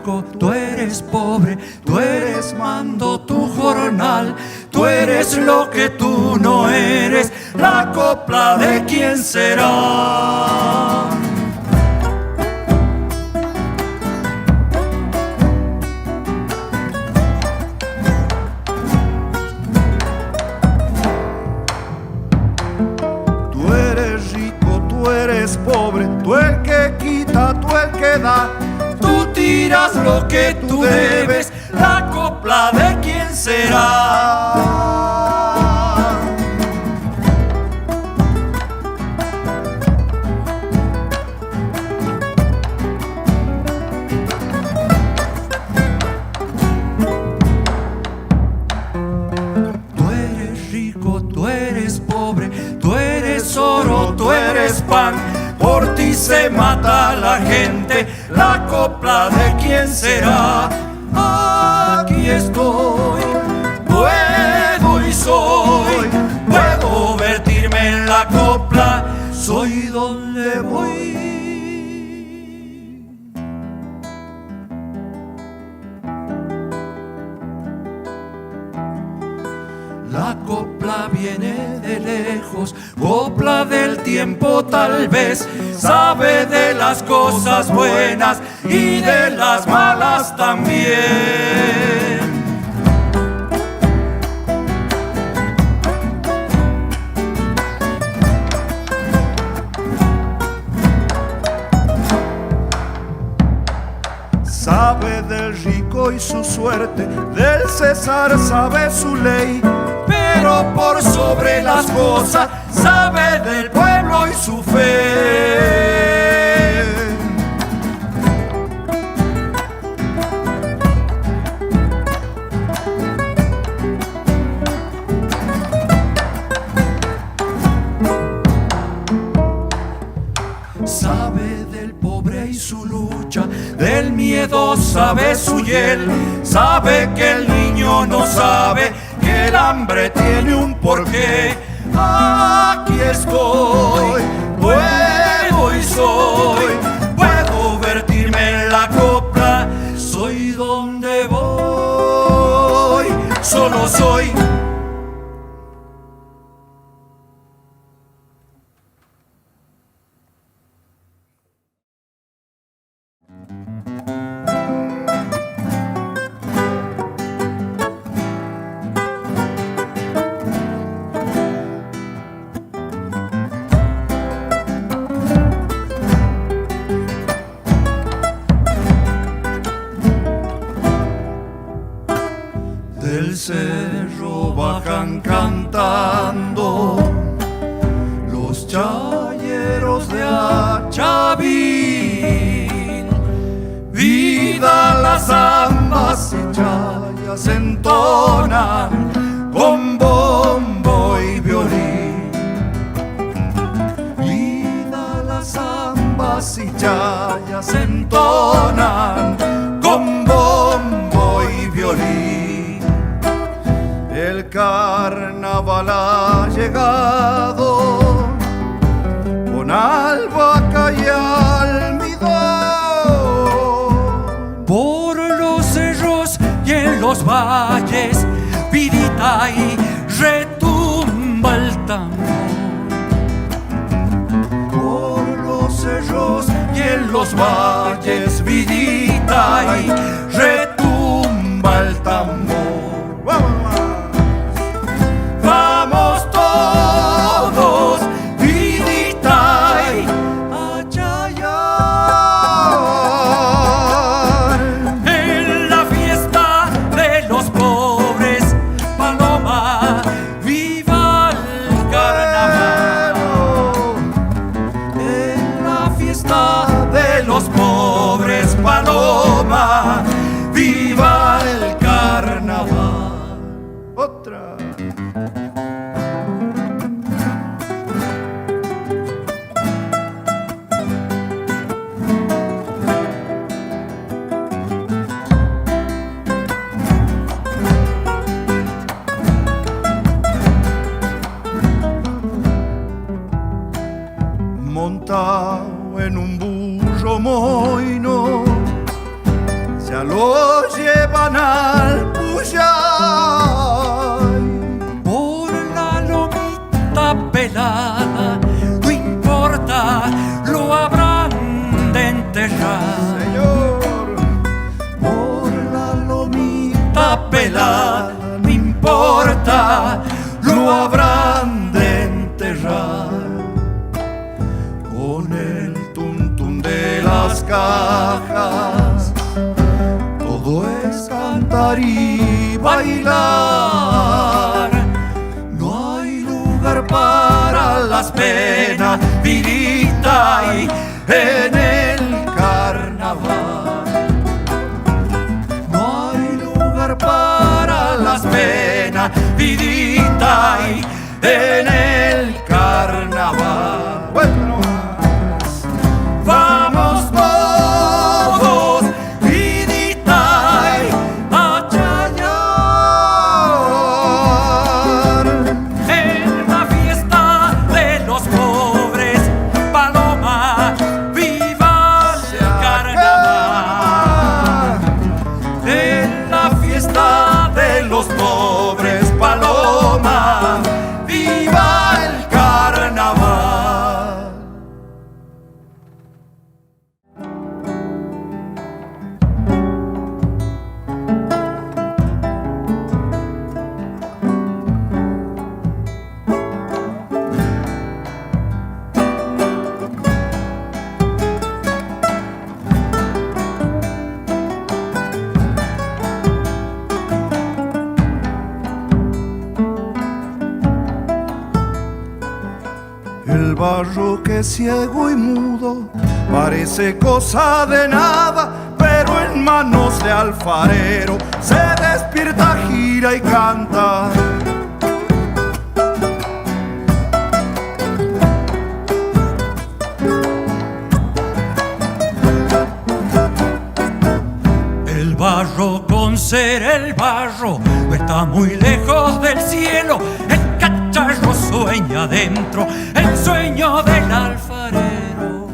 rico, tú eres pobre, tú eres mando tu jornal, tú eres lo que tú no eres, la copla de quién será. Tú eres rico, tú eres pobre, tú el que quita, tú el que da. Tú tiras lo que tú debes, la copla de quién será. Tú eres rico, tú eres pobre, tú eres oro, tú eres pan. Por ti se mata la gente, la copla de quién será. Aquí estoy, puedo y soy, puedo vertirme en la copla, soy donde voy. La copla viene de lejos, copla del tiempo tal vez, sabe de las cosas buenas y de las malas también. Sabe del rico y su suerte, del César sabe su ley. Pero por sobre las cosas sabe del pueblo y su fe. Sabe del pobre y su lucha, del miedo sabe su hiel, sabe que el niño no sabe que el hambre tiene un porqué. Aquí estoy, puedo y soy, puedo vertirme en la copla, soy donde voy, solo soy. Del cerro bajan cantando los chayeros de Achavil. Viva las zambas y chayas entonan con bombo y violín. Viva las zambas y chayas entonan con bombo y violín. El carnaval ha llegado con albahaca y almidón. Por los cerros y en los valles, vidita y retumba el tambor. Por los cerros y en los valles, vidita y retumba el tambor. Vamos todos, vidita y a chayar. En la fiesta de los pobres, paloma, viva el carnaval. En la fiesta de los pobres, paloma, viva el carnaval. Otra. Montado en un burro moino, se ya lo llevan al Puyay. Por la lomita pelada, no importa, lo habrán de enterrar. Señor, por la lomita pelada, no importa, lo habrán de enterrar. Con el tuntún de las cajas, todo es cantar y bailar. No hay lugar para las penas, virita, y en el carnaval. No hay lugar para las penas, vidita, y en el carnaval. Bueno, vamos todos, vidita, a chayar. En la fiesta de los pobres, paloma, viva el carnaval. En la fiesta de los pobres, paloma, viva el carnaval. El barro que es ciego y mudo parece cosa de nada, pero en manos de alfarero se despierta, gira y canta. El barro, con ser el barro, no está muy lejos del cielo. El cacharro sueña dentro el sueño del alfarero.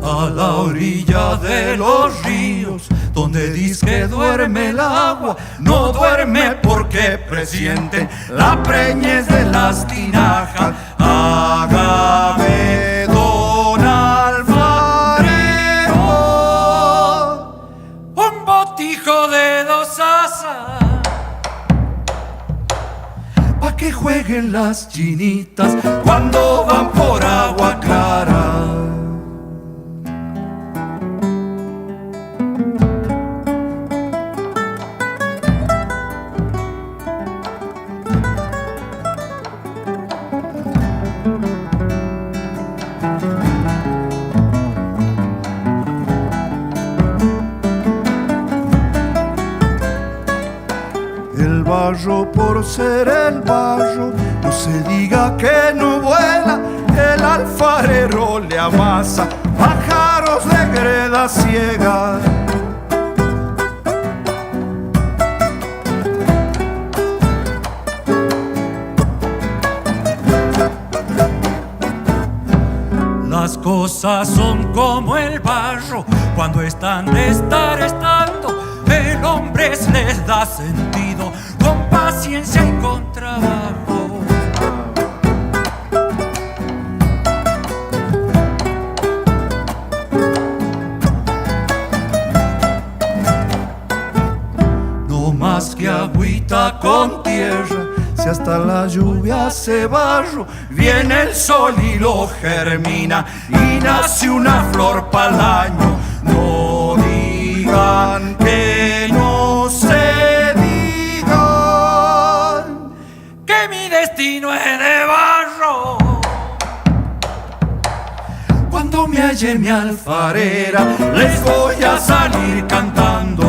A la orilla de los ríos, donde dice duerme el agua, no duerme porque presiente la preñez de las tinajas. Hágame don alfarero un botijo de 2 asas, pa' que jueguen las chinitas cuando van por agua clara. El barro, por ser el barro, no se diga que no vuela. El alfarero le amasa pájaros de greda ciega. Las cosas son como el barro, cuando están de estar estando, el hombre les da sentido, con paciencia y con trabajo. No más que agüita con tierra, Si hasta la lluvia hace barro, viene el sol y lo germina, y nace una flor pa'l año. No digan que no se digan que mi destino es de barro. Cuando me halle mi alfarera, les voy a salir cantando.